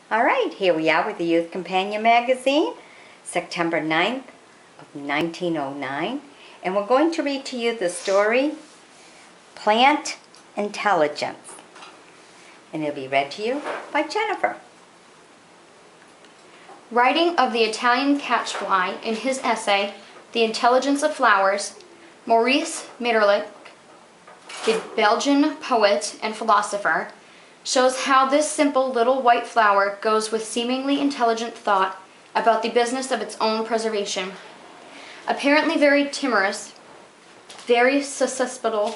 All right, here we are with the Youth Companion magazine, September 9th of 1909. And we're going to read to you the story, Plant Intelligence. And it'll be read to you by Jennifer. Writing of the Italian catchfly in his essay, The Intelligence of Flowers, Maurice Maeterlinck, the Belgian poet and philosopher, shows how this simple little white flower goes with seemingly intelligent thought about the business of its own preservation. Apparently very timorous, very susceptible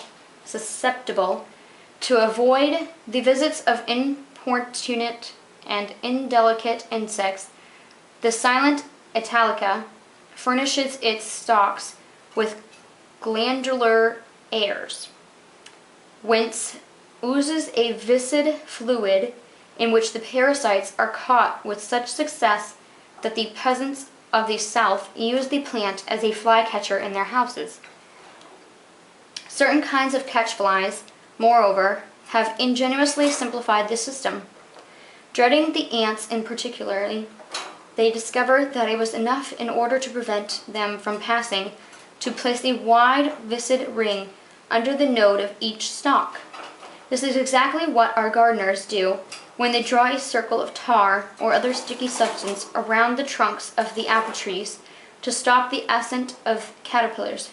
to avoid the visits of importunate and indelicate insects, the silent Italica furnishes its stalks with glandular airs, whence oozes a viscid fluid in which the parasites are caught with such success that the peasants of the south use the plant as a flycatcher in their houses. Certain kinds of catchflies, moreover, have ingeniously simplified this system. Dreading the ants in particular, they discovered that it was enough, in order to prevent them from passing, to place a wide viscid ring under the node of each stalk. This is exactly what our gardeners do when they draw a circle of tar or other sticky substance around the trunks of the apple trees to stop the ascent of caterpillars.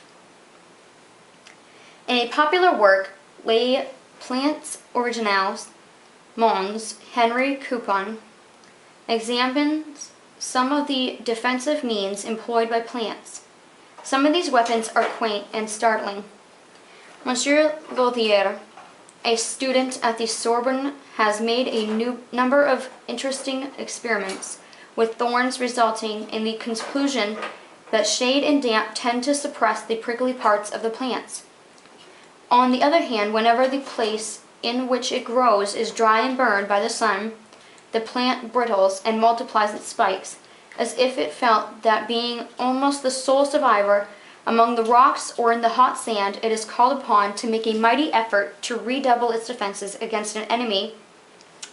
In a popular work, Les Plantes Originales, Mons, Henry Coupon examines some of the defensive means employed by plants. Some of these weapons are quaint and startling. Monsieur Lothier, a student at the Sorbonne, has made a number of interesting experiments with thorns, resulting in the conclusion that shade and damp tend to suppress the prickly parts of the plants. On the other hand, whenever the place in which it grows is dry and burned by the sun, the plant brittles and multiplies its spikes, as if it felt that, being almost the sole survivor among the rocks or in the hot sand, it is called upon to make a mighty effort to redouble its defenses against an enemy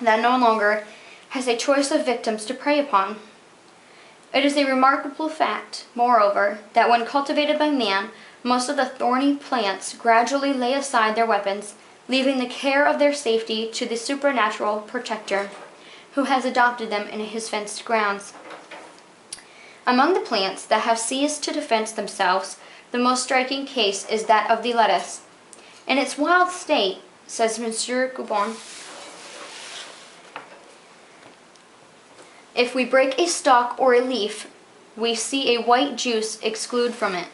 that no longer has a choice of victims to prey upon. It is a remarkable fact, moreover, that when cultivated by man, most of the thorny plants gradually lay aside their weapons, leaving the care of their safety to the supernatural protector, who has adopted them in his fenced grounds. Among the plants that have ceased to defend themselves, the most striking case is that of the lettuce. In its wild state, says Monsieur Coupon, if we break a stalk or a leaf, we see a white juice exude from it.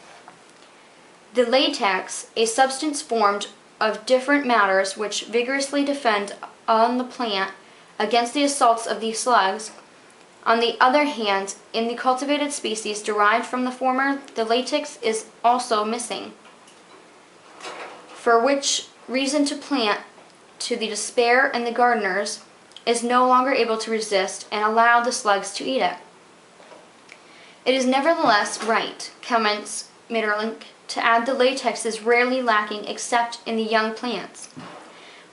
The latex, a substance formed of different matters which vigorously defend on the plant against the assaults of the slugs. On the other hand, in the cultivated species derived from the former, the latex is also missing, for which reason to plant, to the despair and the gardeners, is no longer able to resist and allow the slugs to eat it. It is nevertheless right, comments Maeterlinck, to add the latex is rarely lacking except in the young plants,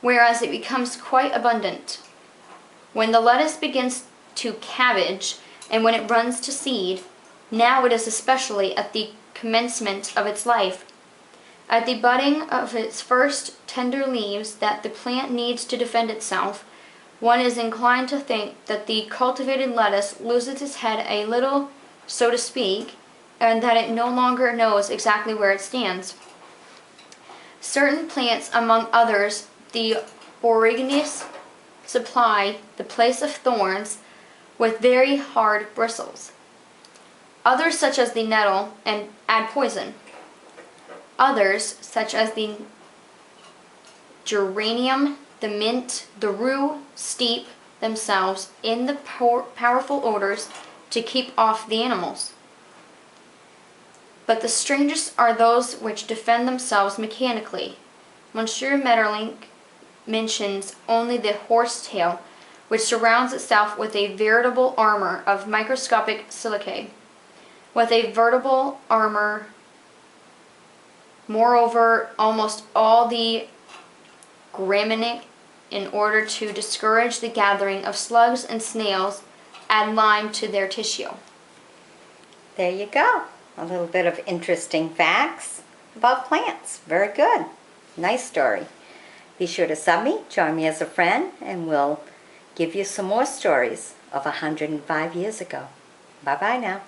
whereas it becomes quite abundant when the lettuce begins to cabbage and when it runs to seed. Now it is especially at the commencement of its life, at the budding of its first tender leaves, that the plant needs to defend itself. One is inclined to think that the cultivated lettuce loses its head a little, so to speak, and that it no longer knows exactly where it stands. Certain plants, among others the Borygnes, supply the place of thorns with very hard bristles. Others, such as the nettle, and add poison. Others, such as the geranium, the mint, the rue, steep themselves in the powerful odors to keep off the animals. But the strangest are those which defend themselves mechanically. Monsieur Maeterlinck mentions only the horsetail, which surrounds itself with a veritable armor of microscopic silicae. With a veritable armor, moreover, almost all the gramineae in order to discourage the gathering of slugs and snails, add lime to their tissue. There you go. A little bit of interesting facts about plants. Very good. Nice story. Be sure to sub me, join me as a friend, and we'll give you some more stories of 105 years ago. Bye-bye now.